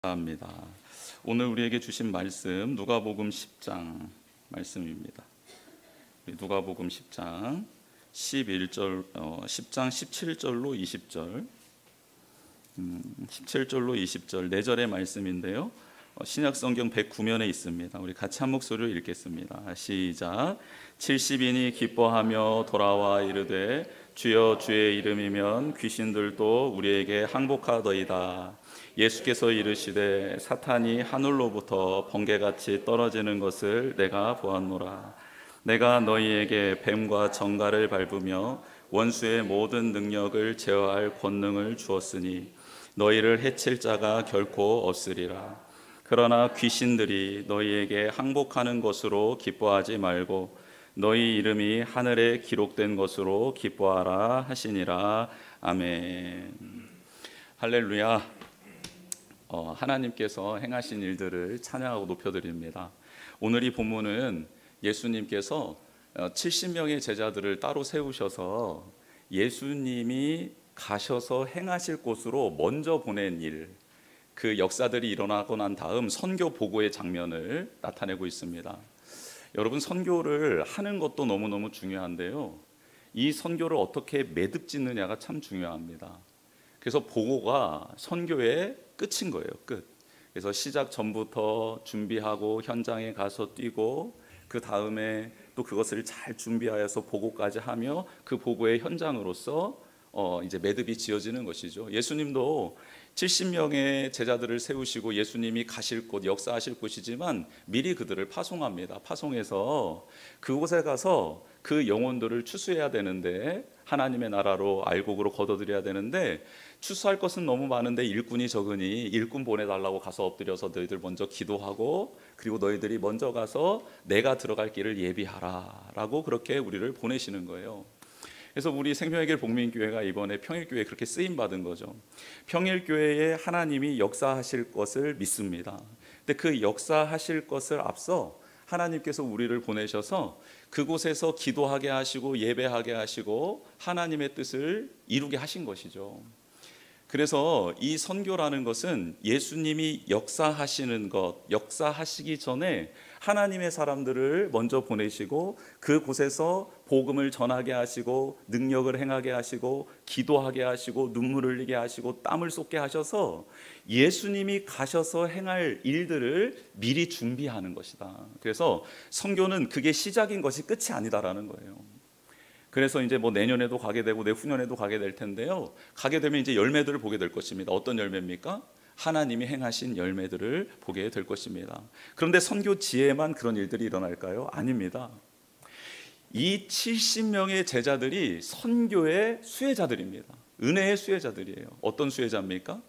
합니다. 오늘 우리에게 주신 말씀 누가복음 10장 말씀입니다. 누가복음 10장 11절 10장 17절로 20절 17절로 20절 4절의 말씀인데요. 신약성경 109면에 있습니다. 우리 같이 한 목소리로 읽겠습니다. 시작. 70인이 기뻐하며 돌아와 이르되 주여 주의 이름이면 귀신들도 우리에게 항복하더이다. 예수께서 이르시되 사탄이 하늘로부터 번개같이 떨어지는 것을 내가 보았노라. 내가 너희에게 뱀과 정갈을 밟으며 원수의 모든 능력을 제어할 권능을 주었으니 너희를 해칠 자가 결코 없으리라. 그러나 귀신들이 너희에게 항복하는 것으로 기뻐하지 말고 너희 이름이 하늘에 기록된 것으로 기뻐하라 하시니라. 아멘. 할렐루야. 하나님께서 행하신 일들을 찬양하고 높여드립니다. 오늘 이 본문은 예수님께서 70명의 제자들을 따로 세우셔서 예수님이 가셔서 행하실 곳으로 먼저 보낸 일, 그 역사들이 일어나고 난 다음 선교 보고의 장면을 나타내고 있습니다. 여러분, 선교를 하는 것도 너무너무 중요한데요, 이 선교를 어떻게 매듭 짓느냐가 참 중요합니다. 그래서 보고가 선교의 끝인 거예요. 끝. 그래서 시작 전부터 준비하고 현장에 가서 뛰고 그 다음에 또 그것을 잘 준비하여서 보고까지 하며 그 보고의 현장으로서 이제 매듭이 지어지는 것이죠. 예수님도 70명의 제자들을 세우시고 예수님이 가실 곳, 역사하실 곳이지만 미리 그들을 파송합니다. 파송해서 그곳에 가서 그 영혼들을 추수해야 되는데, 하나님의 나라로 알곡으로 거둬들여야 되는데, 추수할 것은 너무 많은데 일꾼이 적으니 일꾼 보내달라고 가서 엎드려서 너희들 먼저 기도하고, 그리고 너희들이 먼저 가서 내가 들어갈 길을 예비하라 라고 그렇게 우리를 보내시는 거예요. 그래서 우리 생명의 길 복민교회가 이번에 평일교회에 그렇게 쓰임받은 거죠. 평일교회에 하나님이 역사하실 것을 믿습니다. 근데 그 역사하실 것을 앞서 하나님께서 우리를 보내셔서 그곳에서 기도하게 하시고 예배하게 하시고 하나님의 뜻을 이루게 하신 것이죠. 그래서 이 선교라는 것은 예수님이 역사하시는 것, 역사하시기 전에 하나님의 사람들을 먼저 보내시고 그곳에서 복음을 전하게 하시고 능력을 행하게 하시고 기도하게 하시고 눈물을 흘리게 하시고 땀을 쏟게 하셔서 예수님이 가셔서 행할 일들을 미리 준비하는 것이다. 그래서 선교는 그게 시작인 것이 끝이 아니다라는 거예요. 그래서 이제 뭐 내년에도 가게 되고 내후년에도 가게 될 텐데요, 가게 되면 이제 열매들을 보게 될 것입니다. 어떤 열매입니까? 하나님이 행하신 열매들을 보게 될 것입니다. 그런데 선교지에만 그런 일들이 일어날까요? 아닙니다. 이 70명의 제자들이 선교의 수혜자들입니다. 은혜의 수혜자들이에요. 어떤 수혜자입니까?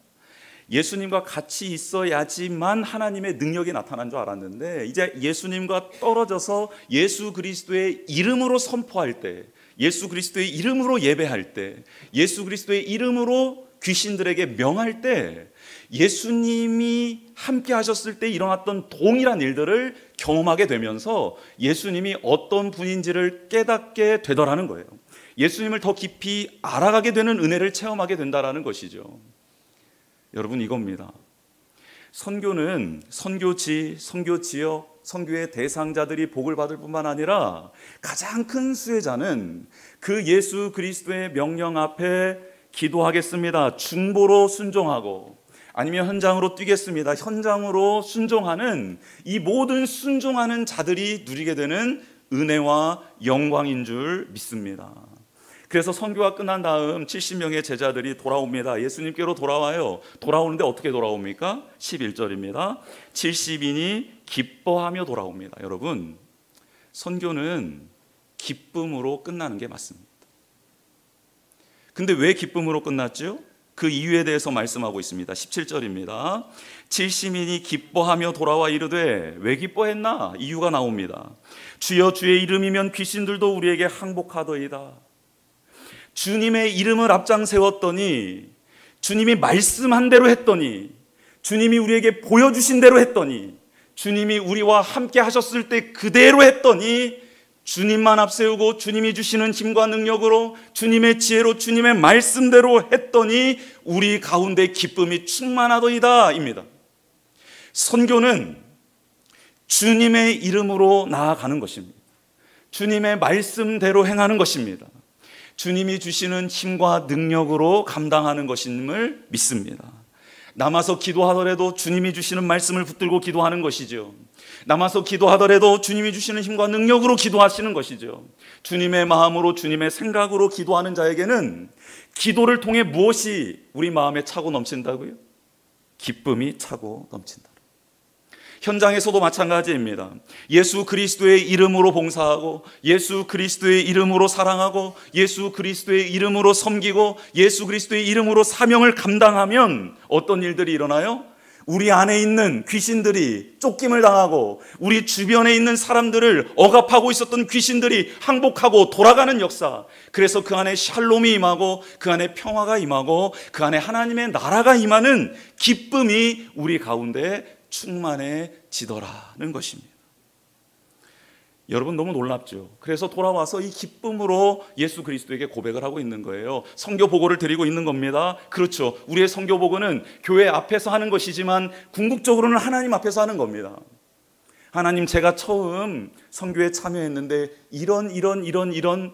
예수님과 같이 있어야지만 하나님의 능력이 나타난 줄 알았는데, 이제 예수님과 떨어져서 예수 그리스도의 이름으로 선포할 때, 예수 그리스도의 이름으로 예배할 때, 예수 그리스도의 이름으로 귀신들에게 명할 때, 예수님이 함께 하셨을 때 일어났던 동일한 일들을 경험하게 되면서 예수님이 어떤 분인지를 깨닫게 되더라는 거예요. 예수님을 더 깊이 알아가게 되는 은혜를 체험하게 된다는 것이죠. 여러분, 이겁니다. 선교는 선교지, 선교지역, 선교의 대상자들이 복을 받을 뿐만 아니라 가장 큰 수혜자는 그 예수 그리스도의 명령 앞에 기도하겠습니다, 중보로 순종하고, 아니면 현장으로 뛰겠습니다, 현장으로 순종하는 이 모든 순종하는 자들이 누리게 되는 은혜와 영광인 줄 믿습니다. 그래서 선교가 끝난 다음 70명의 제자들이 돌아옵니다. 예수님께로 돌아와요. 돌아오는데 어떻게 돌아옵니까? 11절입니다. 70인이 기뻐하며 돌아옵니다. 여러분, 선교는 기쁨으로 끝나는 게 맞습니다. 근데 왜 기쁨으로 끝났죠? 그 이유에 대해서 말씀하고 있습니다. 17절입니다. 70인이 기뻐하며 돌아와 이르되, 왜 기뻐했나? 이유가 나옵니다. 주여 주의 이름이면 귀신들도 우리에게 항복하더이다. 주님의 이름을 앞장 세웠더니, 주님이 말씀한 대로 했더니, 주님이 우리에게 보여주신 대로 했더니, 주님이 우리와 함께 하셨을 때 그대로 했더니, 주님만 앞세우고 주님이 주시는 힘과 능력으로 주님의 지혜로 주님의 말씀대로 했더니 우리 가운데 기쁨이 충만하더이다 입니다. 선교는 주님의 이름으로 나아가는 것입니다. 주님의 말씀대로 행하는 것입니다. 주님이 주시는 힘과 능력으로 감당하는 것임을 믿습니다. 남아서 기도하더라도 주님이 주시는 말씀을 붙들고 기도하는 것이죠. 남아서 기도하더라도 주님이 주시는 힘과 능력으로 기도하시는 것이죠. 주님의 마음으로, 주님의 생각으로 기도하는 자에게는 기도를 통해 무엇이 우리 마음에 차고 넘친다고요? 기쁨이 차고 넘친다. 현장에서도 마찬가지입니다. 예수 그리스도의 이름으로 봉사하고, 예수 그리스도의 이름으로 사랑하고, 예수 그리스도의 이름으로 섬기고, 예수 그리스도의 이름으로 사명을 감당하면 어떤 일들이 일어나요? 우리 안에 있는 귀신들이 쫓김을 당하고, 우리 주변에 있는 사람들을 억압하고 있었던 귀신들이 항복하고 돌아가는 역사. 그래서 그 안에 샬롬이 임하고, 그 안에 평화가 임하고, 그 안에 하나님의 나라가 임하는 기쁨이 우리 가운데 충만해지더라는 것입니다. 여러분, 너무 놀랍죠? 그래서 돌아와서 이 기쁨으로 예수 그리스도에게 고백을 하고 있는 거예요. 선교 보고를 드리고 있는 겁니다. 그렇죠. 우리의 선교 보고는 교회 앞에서 하는 것이지만 궁극적으로는 하나님 앞에서 하는 겁니다. 하나님, 제가 처음 선교에 참여했는데 이런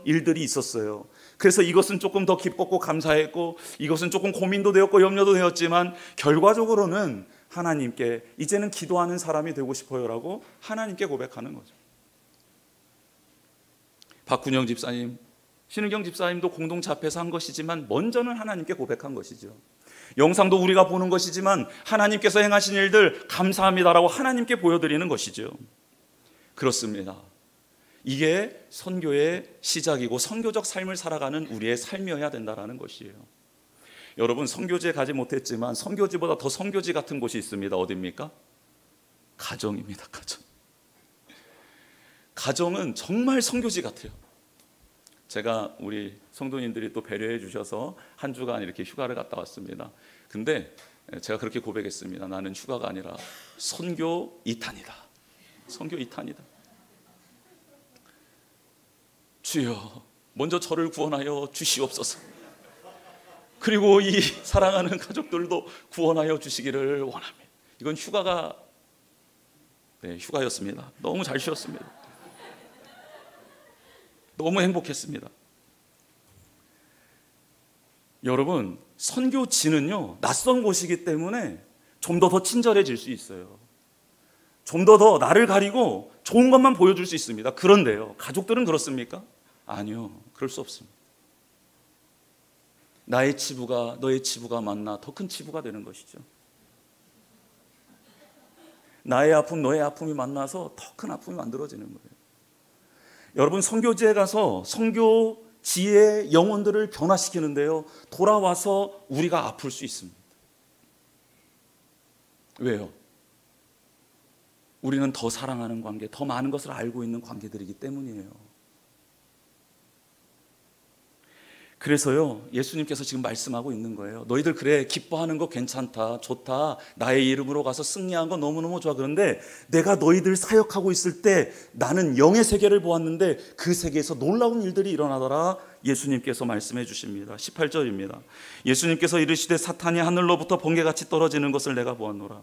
일들이 있었어요. 그래서 이것은 조금 더 기뻤고 감사했고, 이것은 조금 고민도 되었고 염려도 되었지만 결과적으로는 하나님께 이제는 기도하는 사람이 되고 싶어요라고 하나님께 고백하는 거죠. 박군영 집사님, 신은경 집사님도 공동체 앞에서 한 것이지만 먼저는 하나님께 고백한 것이죠. 영상도 우리가 보는 것이지만 하나님께서 행하신 일들 감사합니다라고 하나님께 보여드리는 것이죠. 그렇습니다. 이게 선교의 시작이고 선교적 삶을 살아가는 우리의 삶이어야 된다는 것이에요. 여러분, 선교지에 가지 못했지만 선교지보다 더 선교지 같은 곳이 있습니다. 어디입니까? 가정입니다. 가정은 정말 선교지 같아요. 제가 우리 성도님들이 또 배려해 주셔서 한 주간 이렇게 휴가를 갔다 왔습니다. 근데 제가 그렇게 고백했습니다. 나는 휴가가 아니라 선교 2탄이다. 선교 2탄이다. 주여, 먼저 저를 구원하여 주시옵소서. 그리고 이 사랑하는 가족들도 구원하여 주시기를 원합니다. 이건 휴가였습니다. 너무 잘 쉬었습니다. 너무 행복했습니다. 여러분, 선교지는요, 낯선 곳이기 때문에 좀 더 친절해질 수 있어요. 좀 더 나를 가리고 좋은 것만 보여줄 수 있습니다. 그런데요, 가족들은 그렇습니까? 아니요, 그럴 수 없습니다. 나의 치부가 너의 치부가 만나 더 큰 치부가 되는 것이죠. 나의 아픔, 너의 아픔이 만나서 더 큰 아픔이 만들어지는 거예요. 여러분, 선교지에 가서 선교지의 영혼들을 변화시키는데요, 돌아와서 우리가 아플 수 있습니다. 왜요? 우리는 더 사랑하는 관계, 더 많은 것을 알고 있는 관계들이기 때문이에요. 그래서요, 예수님께서 지금 말씀하고 있는 거예요. 너희들 그래, 기뻐하는 거 괜찮다, 좋다, 나의 이름으로 가서 승리한 거 너무너무 좋아. 그런데 내가 너희들 사역하고 있을 때 나는 영의 세계를 보았는데 그 세계에서 놀라운 일들이 일어나더라. 예수님께서 말씀해 주십니다. 18절입니다. 예수님께서 이르시되 사탄이 하늘로부터 번개같이 떨어지는 것을 내가 보았노라.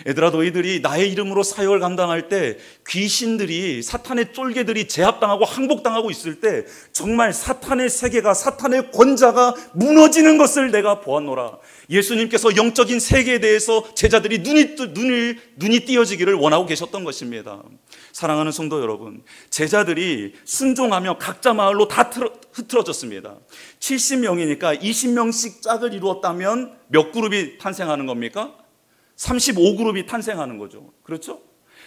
얘들아, 너희들이 나의 이름으로 사역을 감당할 때 귀신들이, 사탄의 쫄개들이 제압당하고 항복당하고 있을 때 정말 사탄의 세계가, 사탄의 권자가 무너지는 것을 내가 보았노라. 예수님께서 영적인 세계에 대해서 제자들이 눈이 띄어지기를 원하고 계셨던 것입니다. 사랑하는 성도 여러분, 제자들이 순종하며 각자 마을로 다 흩어졌습니다. 70명이니까 20명씩 짝을 이루었다면 몇 그룹이 탄생하는 겁니까? 35그룹이 탄생하는 거죠. 그렇죠?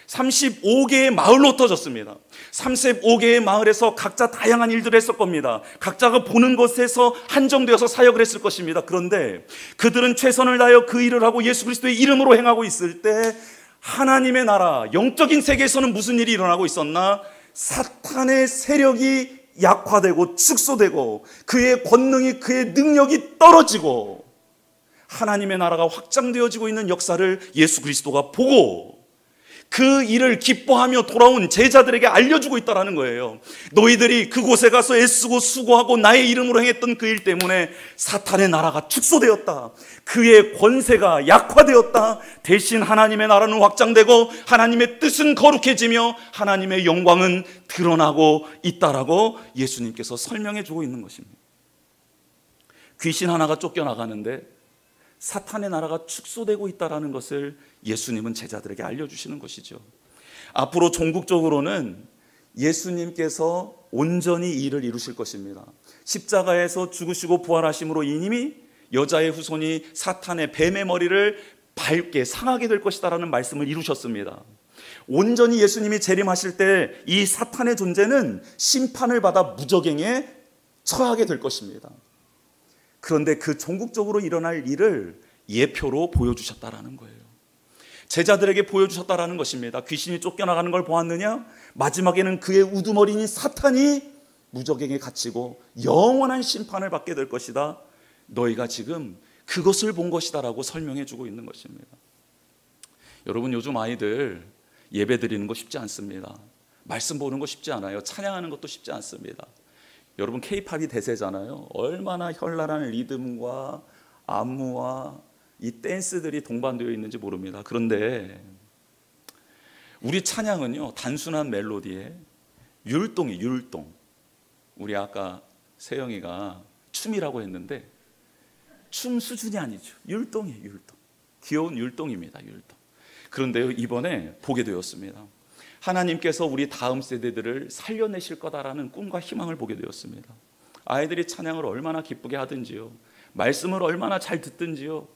35개의 마을로 흩어졌습니다. 35개의 마을에서 각자 다양한 일들을 했을 겁니다. 각자가 보는 것에서 한정되어서 사역을 했을 것입니다. 그런데 그들은 최선을 다하여 그 일을 하고 예수 그리스도의 이름으로 행하고 있을 때 하나님의 나라, 영적인 세계에서는 무슨 일이 일어나고 있었나? 사탄의 세력이 약화되고 축소되고 그의 권능이, 그의 능력이 떨어지고 하나님의 나라가 확장되어지고 있는 역사를 예수 그리스도가 보고, 그 일을 기뻐하며 돌아온 제자들에게 알려주고 있다는 거예요. 너희들이 그곳에 가서 애쓰고 수고하고 나의 이름으로 행했던 그 일 때문에 사탄의 나라가 축소되었다. 그의 권세가 약화되었다. 대신 하나님의 나라는 확장되고 하나님의 뜻은 거룩해지며 하나님의 영광은 드러나고 있다라고 예수님께서 설명해 주고 있는 것입니다. 귀신 하나가 쫓겨나가는데 사탄의 나라가 축소되고 있다는 것을 예수님은 제자들에게 알려주시는 것이죠. 앞으로 종국적으로는 예수님께서 온전히 이 일을 이루실 것입니다. 십자가에서 죽으시고 부활하심으로 이님이 여자의 후손이 사탄의 뱀의 머리를 밟게 상하게 될 것이다라는 말씀을 이루셨습니다. 온전히 예수님이 재림하실 때 이 사탄의 존재는 심판을 받아 무저갱에 처하게 될 것입니다. 그런데 그 종국적으로 일어날 일을 예표로 보여주셨다라는 거예요. 제자들에게 보여주셨다라는 것입니다. 귀신이 쫓겨나가는 걸 보았느냐? 마지막에는 그의 우두머리인 사탄이 무저갱에 갇히고 영원한 심판을 받게 될 것이다. 너희가 지금 그것을 본 것이다 라고 설명해 주고 있는 것입니다. 여러분, 요즘 아이들 예배 드리는 거 쉽지 않습니다. 말씀 보는 거 쉽지 않아요. 찬양하는 것도 쉽지 않습니다. 여러분, K-팝이 대세잖아요. 얼마나 현란한 리듬과 안무와 이 댄스들이 동반되어 있는지 모릅니다. 그런데 우리 찬양은요, 단순한 멜로디에 율동이 율동. 우리 아까 세영이가 춤이라고 했는데 춤 수준이 아니죠. 율동이에요, 율동. 귀여운 율동입니다, 율동. 그런데요, 이번에 보게 되었습니다. 하나님께서 우리 다음 세대들을 살려내실 거다라는 꿈과 희망을 보게 되었습니다. 아이들이 찬양을 얼마나 기쁘게 하든지요, 말씀을 얼마나 잘 듣든지요,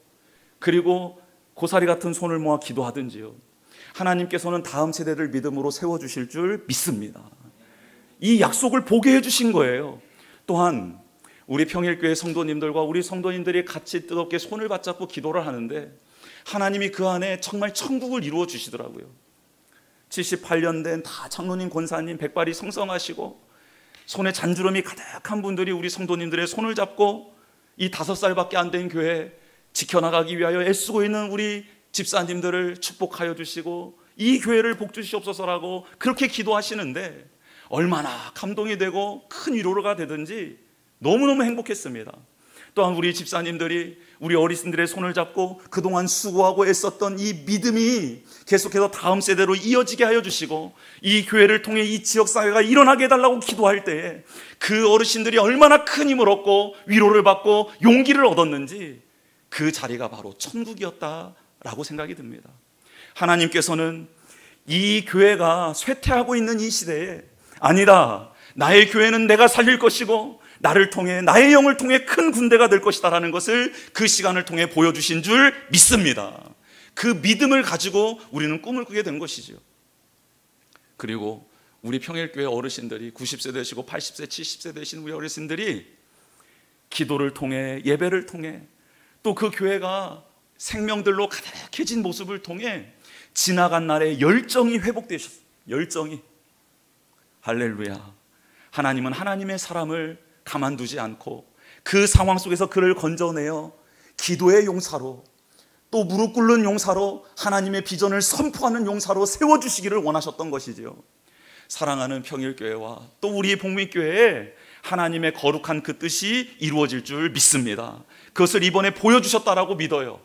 그리고 고사리 같은 손을 모아 기도하든지요, 하나님께서는 다음 세대를 믿음으로 세워주실 줄 믿습니다. 이 약속을 보게 해주신 거예요. 또한 우리 평일교회 성도님들과 우리 성도님들이 같이 뜨겁게 손을 받잡고 기도를 하는데 하나님이 그 안에 정말 천국을 이루어 주시더라고요. 78년 된 다 장로님, 권사님, 백발이 성성하시고 손에 잔주름이 가득한 분들이 우리 성도님들의 손을 잡고 이 5살밖에 안 된 교회 지켜나가기 위하여 애쓰고 있는 우리 집사님들을 축복하여 주시고 이 교회를 복 주시옵소서라고 그렇게 기도하시는데 얼마나 감동이 되고 큰 위로가 되든지 너무너무 행복했습니다. 또한 우리 집사님들이 우리 어르신들의 손을 잡고 그동안 수고하고 애썼던 이 믿음이 계속해서 다음 세대로 이어지게 하여 주시고 이 교회를 통해 이 지역사회가 일어나게 해달라고 기도할 때에 그 어르신들이 얼마나 큰 힘을 얻고 위로를 받고 용기를 얻었는지 그 자리가 바로 천국이었다라고 생각이 듭니다. 하나님께서는 이 교회가 쇠퇴하고 있는 이 시대에 아니다, 나의 교회는 내가 살릴 것이고 나를 통해, 나의 영을 통해 큰 군대가 될 것이다라는 것을 그 시간을 통해 보여주신 줄 믿습니다. 그 믿음을 가지고 우리는 꿈을 꾸게 된 것이죠. 그리고 우리 평일교회 어르신들이 90세 되시고 80세, 70세 되신 우리 어르신들이 기도를 통해, 예배를 통해, 또 그 교회가 생명들로 가득해진 모습을 통해 지나간 날에 열정이 회복되셨어요. 열정이. 할렐루야. 하나님은 하나님의 사람을 가만두지 않고 그 상황 속에서 그를 건져내어 기도의 용사로, 또 무릎 꿇는 용사로, 하나님의 비전을 선포하는 용사로 세워주시기를 원하셨던 것이지요. 사랑하는 평일교회와 또 우리 복민교회에 하나님의 거룩한 그 뜻이 이루어질 줄 믿습니다. 그것을 이번에 보여주셨다라고 믿어요.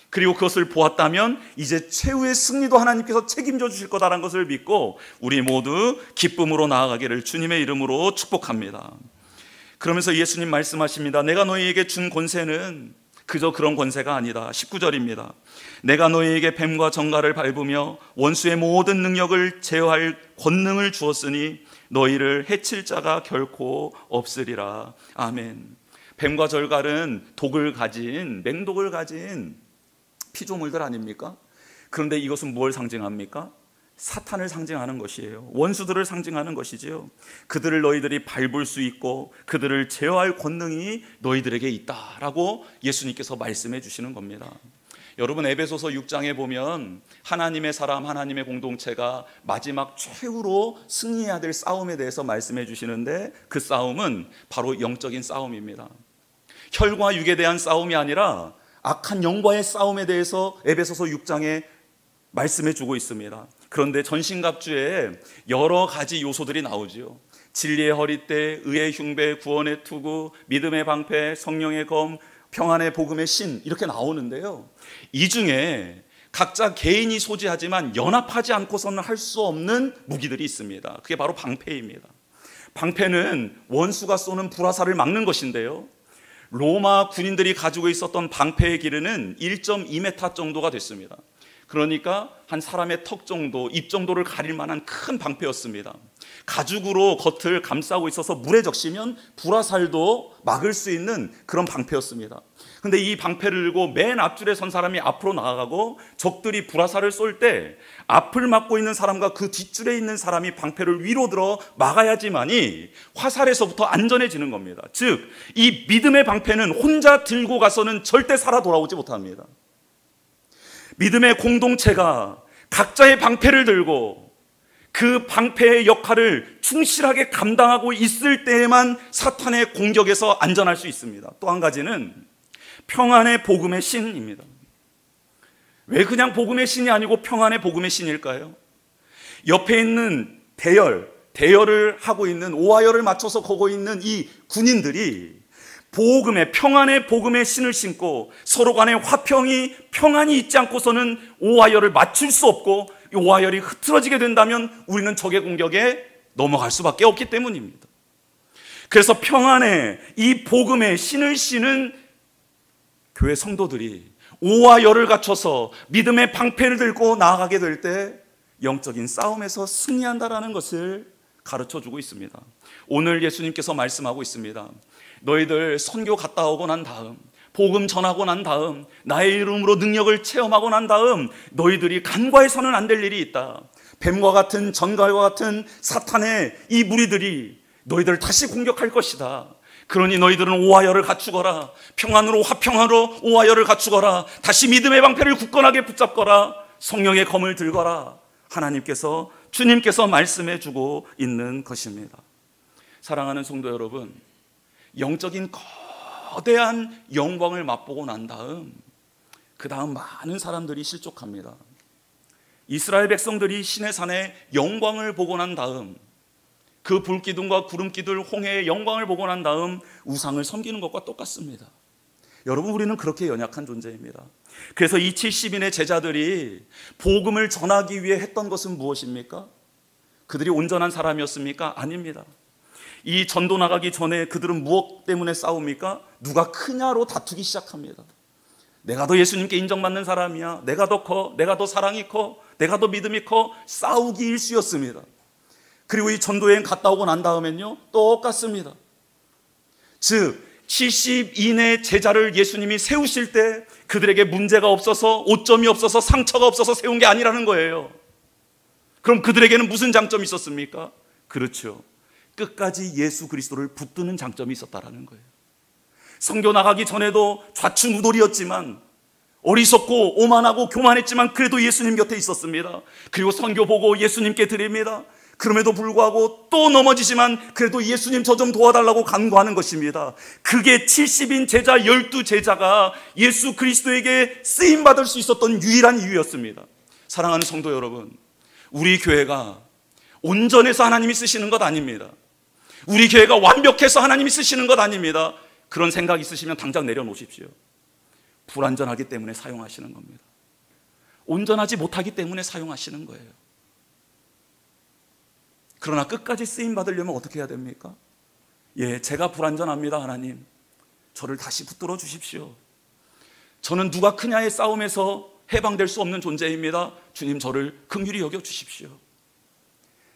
그리고 그것을 보았다면 이제 최후의 승리도 하나님께서 책임져 주실 거다라는 것을 믿고 우리 모두 기쁨으로 나아가기를 주님의 이름으로 축복합니다. 그러면서 예수님 말씀하십니다. 내가 너희에게 준 권세는 그저 그런 권세가 아니다. 19절입니다. 내가 너희에게 뱀과 정갈을 밟으며 원수의 모든 능력을 제어할 권능을 주었으니 너희를 해칠 자가 결코 없으리라. 아멘. 뱀과 정갈은 독을 가진, 맹독을 가진 피조물들 아닙니까? 그런데 이것은 뭘 상징합니까? 사탄을 상징하는 것이에요. 원수들을 상징하는 것이지요. 그들을 너희들이 밟을 수 있고 그들을 제어할 권능이 너희들에게 있다라고 예수님께서 말씀해 주시는 겁니다. 여러분, 에베소서 6장에 보면 하나님의 사람, 하나님의 공동체가 마지막 최후로 승리해야 될 싸움에 대해서 말씀해 주시는데 그 싸움은 바로 영적인 싸움입니다. 혈과 육에 대한 싸움이 아니라 악한 영과의 싸움에 대해서 에베소서 6장에 말씀해 주고 있습니다. 그런데 전신갑주에 여러 가지 요소들이 나오죠. 진리의 허리띠, 의의 흉배, 구원의 투구, 믿음의 방패, 성령의 검, 평안의 복음의 신, 이렇게 나오는데요, 이 중에 각자 개인이 소지하지만 연합하지 않고서는 할 수 없는 무기들이 있습니다. 그게 바로 방패입니다. 방패는 원수가 쏘는 불화살을 막는 것인데요, 로마 군인들이 가지고 있었던 방패의 길이는 1.2m 정도가 됐습니다. 그러니까 한 사람의 턱 정도, 입 정도를 가릴 만한 큰 방패였습니다. 가죽으로 겉을 감싸고 있어서 물에 적시면 불화살도 막을 수 있는 그런 방패였습니다. 근데 이 방패를 들고 맨 앞줄에 선 사람이 앞으로 나아가고 적들이 불화살을 쏠 때 앞을 막고 있는 사람과 그 뒷줄에 있는 사람이 방패를 위로 들어 막아야지만이 화살에서부터 안전해지는 겁니다. 즉, 이 믿음의 방패는 혼자 들고 가서는 절대 살아 돌아오지 못합니다. 믿음의 공동체가 각자의 방패를 들고 그 방패의 역할을 충실하게 감당하고 있을 때에만 사탄의 공격에서 안전할 수 있습니다. 또 한 가지는 평안의 복음의 신입니다. 왜 그냥 복음의 신이 아니고 평안의 복음의 신일까요? 옆에 있는 대열을 하고 있는, 오하열을 맞춰서 걷고 있는 이 군인들이 복음의, 평안의 복음의 신을 신고 서로 간의 화평이, 평안이 있지 않고서는 오하열을 맞출 수 없고, 이 오하열이 흐트러지게 된다면 우리는 적의 공격에 넘어갈 수밖에 없기 때문입니다. 그래서 평안의 이 복음의 신을 신은 교회 성도들이 오하열을 갖춰서 믿음의 방패를 들고 나아가게 될 때 영적인 싸움에서 승리한다라는 것을 가르쳐주고 있습니다. 오늘 예수님께서 말씀하고 있습니다. 너희들 선교 갔다 오고 난 다음, 복음 전하고 난 다음, 나의 이름으로 능력을 체험하고 난 다음 너희들이 간과해서는 안 될 일이 있다. 뱀과 같은, 전갈과 같은 사탄의 이 무리들이 너희들을 다시 공격할 것이다. 그러니 너희들은 오하열을 갖추거라. 평안으로, 화평으로 오하열을 갖추거라. 다시 믿음의 방패를 굳건하게 붙잡거라. 성령의 검을 들거라. 하나님께서, 주님께서 말씀해 주고 있는 것입니다. 사랑하는 성도 여러분, 영적인 거대한 영광을 맛보고 난 다음, 그 다음 많은 사람들이 실족합니다. 이스라엘 백성들이 시내산의 영광을 보고 난 다음, 그 불기둥과 구름기둥, 홍해의 영광을 보고 난 다음 우상을 섬기는 것과 똑같습니다. 여러분, 우리는 그렇게 연약한 존재입니다. 그래서 이 70인의 제자들이 복음을 전하기 위해 했던 것은 무엇입니까? 그들이 온전한 사람이었습니까? 아닙니다. 이 전도 나가기 전에 그들은 무엇 때문에 싸웁니까? 누가 크냐로 다투기 시작합니다. 내가 더 예수님께 인정받는 사람이야. 내가 더 커. 내가 더 사랑이 커. 내가 더 믿음이 커. 싸우기 일쑤였습니다. 그리고 이 전도여행 갔다 오고 난 다음엔요, 똑같습니다. 즉 70인의 제자를 예수님이 세우실 때 그들에게 문제가 없어서, 오점이 없어서, 상처가 없어서 세운 게 아니라는 거예요. 그럼 그들에게는 무슨 장점이 있었습니까? 그렇죠, 끝까지 예수 그리스도를 붙드는 장점이 있었다라는 거예요. 선교 나가기 전에도 좌충우돌이었지만, 어리석고 오만하고 교만했지만 그래도 예수님 곁에 있었습니다. 그리고 선교 보고 예수님께 드립니다. 그럼에도 불구하고 또 넘어지지만 그래도 예수님 저 좀 도와달라고 간구하는 것입니다. 그게 70인 제자 12제자가 예수 그리스도에게 쓰임받을 수 있었던 유일한 이유였습니다. 사랑하는 성도 여러분, 우리 교회가 온전해서 하나님이 쓰시는 것 아닙니다. 우리 교회가 완벽해서 하나님이 쓰시는 것 아닙니다. 그런 생각 있으시면 당장 내려놓으십시오. 불완전하기 때문에 사용하시는 겁니다. 온전하지 못하기 때문에 사용하시는 거예요. 그러나 끝까지 쓰임 받으려면 어떻게 해야 됩니까? 제가 불완전합니다. 하나님, 저를 다시 붙들어 주십시오. 저는 누가 크냐의 싸움에서 해방될 수 없는 존재입니다. 주님, 저를 긍휼히 여겨 주십시오.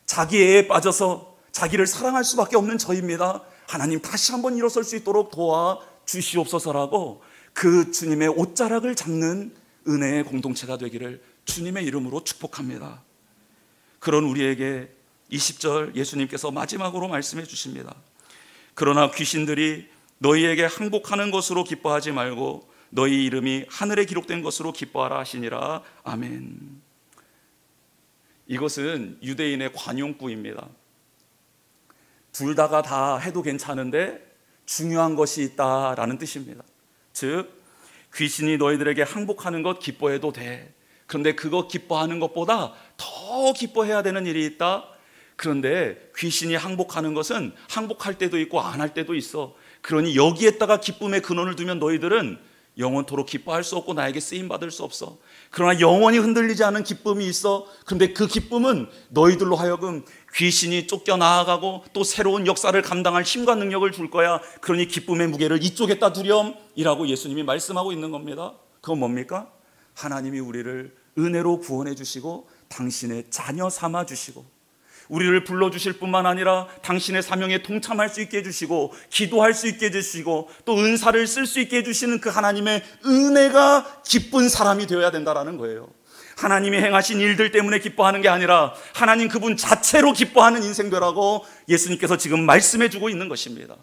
자기애에 빠져서 자기를 사랑할 수밖에 없는 저입니다. 하나님, 다시 한번 일어설 수 있도록 도와 주시옵소서라고 그 주님의 옷자락을 잡는 은혜의 공동체가 되기를 주님의 이름으로 축복합니다. 그런 우리에게 20절 예수님께서 마지막으로 말씀해 주십니다. 그러나 귀신들이 너희에게 항복하는 것으로 기뻐하지 말고 너희 이름이 하늘에 기록된 것으로 기뻐하라 하시니라. 아멘. 이것은 유대인의 관용구입니다. 둘 다가 다 해도 괜찮은데 중요한 것이 있다라는 뜻입니다. 즉, 귀신이 너희들에게 항복하는 것 기뻐해도 돼. 그런데 그거 기뻐하는 것보다 더 기뻐해야 되는 일이 있다. 그런데 귀신이 항복하는 것은 항복할 때도 있고 안 할 때도 있어. 그러니 여기에다가 기쁨의 근원을 두면 너희들은 영원토록 기뻐할 수 없고 나에게 쓰임받을 수 없어. 그러나 영원히 흔들리지 않은 기쁨이 있어. 그런데 그 기쁨은 너희들로 하여금 귀신이 쫓겨나가고 또 새로운 역사를 감당할 힘과 능력을 줄 거야. 그러니 기쁨의 무게를 이쪽에다 두렴이라고 예수님이 말씀하고 있는 겁니다. 그건 뭡니까? 하나님이 우리를 은혜로 구원해 주시고 당신의 자녀 삼아 주시고 우리를 불러주실 뿐만 아니라 당신의 사명에 동참할 수 있게 해주시고 기도할 수 있게 해주시고 또 은사를 쓸 수 있게 해주시는 그 하나님의 은혜가 기쁜 사람이 되어야 된다는 거예요. 하나님이 행하신 일들 때문에 기뻐하는 게 아니라 하나님 그분 자체로 기뻐하는 인생 되라고 예수님께서 지금 말씀해 주고 있는 것입니다.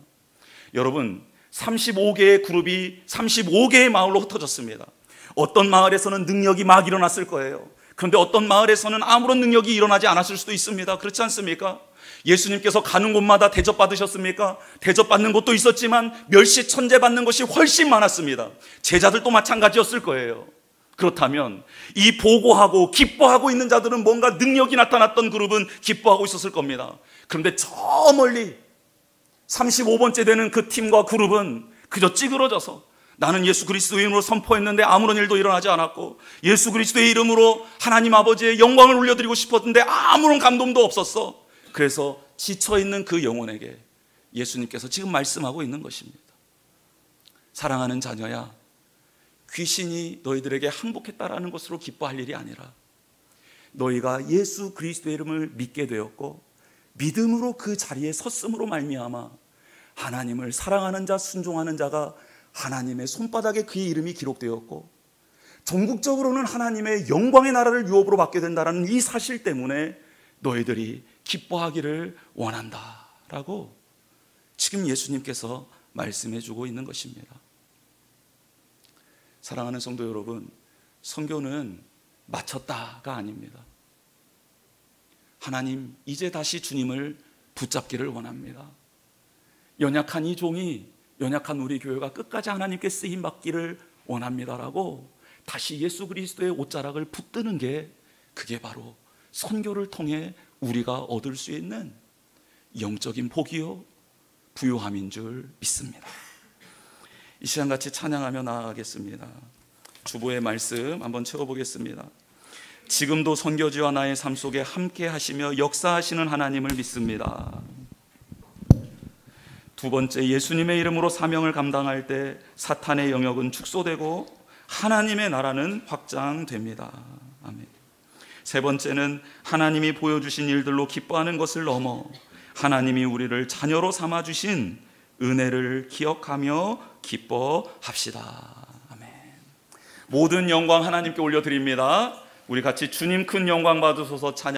여러분, 35개의 그룹이 35개의 마을로 흩어졌습니다. 어떤 마을에서는 능력이 막 일어났을 거예요. 그런데 어떤 마을에서는 아무런 능력이 일어나지 않았을 수도 있습니다. 그렇지 않습니까? 예수님께서 가는 곳마다 대접받으셨습니까? 대접받는 곳도 있었지만 멸시 천재받는 것이 훨씬 많았습니다. 제자들도 마찬가지였을 거예요. 그렇다면 이 보고하고 기뻐하고 있는 자들은 뭔가 능력이 나타났던 그룹은 기뻐하고 있었을 겁니다. 그런데 저 멀리 35번째 되는 그 팀과 그룹은 그저 찌그러져서 나는 예수 그리스도의 이름으로 선포했는데 아무런 일도 일어나지 않았고 예수 그리스도의 이름으로 하나님 아버지의 영광을 올려드리고 싶었는데 아무런 감동도 없었어. 그래서 지쳐있는 그 영혼에게 예수님께서 지금 말씀하고 있는 것입니다. 사랑하는 자녀야, 귀신이 너희들에게 항복했다라는 것으로 기뻐할 일이 아니라 너희가 예수 그리스도의 이름을 믿게 되었고 믿음으로 그 자리에 섰음으로 말미암아 하나님을 사랑하는 자, 순종하는 자가 하나님의 손바닥에 그의 이름이 기록되었고 전국적으로는 하나님의 영광의 나라를 유업으로 받게 된다는 이 사실 때문에 너희들이 기뻐하기를 원한다라고 지금 예수님께서 말씀해 주고 있는 것입니다. 사랑하는 성도 여러분, 선교는 마쳤다가 아닙니다. 하나님, 이제 다시 주님을 붙잡기를 원합니다. 연약한 이 종이, 연약한 우리 교회가 끝까지 하나님께 쓰임받기를 원합니다라고 다시 예수 그리스도의 옷자락을 붙드는 게 그게 바로 선교를 통해 우리가 얻을 수 있는 영적인 복이요 부요함인 줄 믿습니다. 이 시간 같이 찬양하며 나아가겠습니다. 주보의 말씀 한번 채워보겠습니다. 지금도 선교지와 나의 삶 속에 함께 하시며 역사하시는 하나님을 믿습니다. 두 번째, 예수님의 이름으로 사명을 감당할 때 사탄의 영역은 축소되고 하나님의 나라는 확장됩니다. 아멘. 세 번째는 하나님이 보여주신 일들로 기뻐하는 것을 넘어 하나님이 우리를 자녀로 삼아주신 은혜를 기억하며 기뻐합시다. 아멘. 모든 영광 하나님께 올려드립니다. 우리 같이 주님 큰 영광 받으소서 찬양.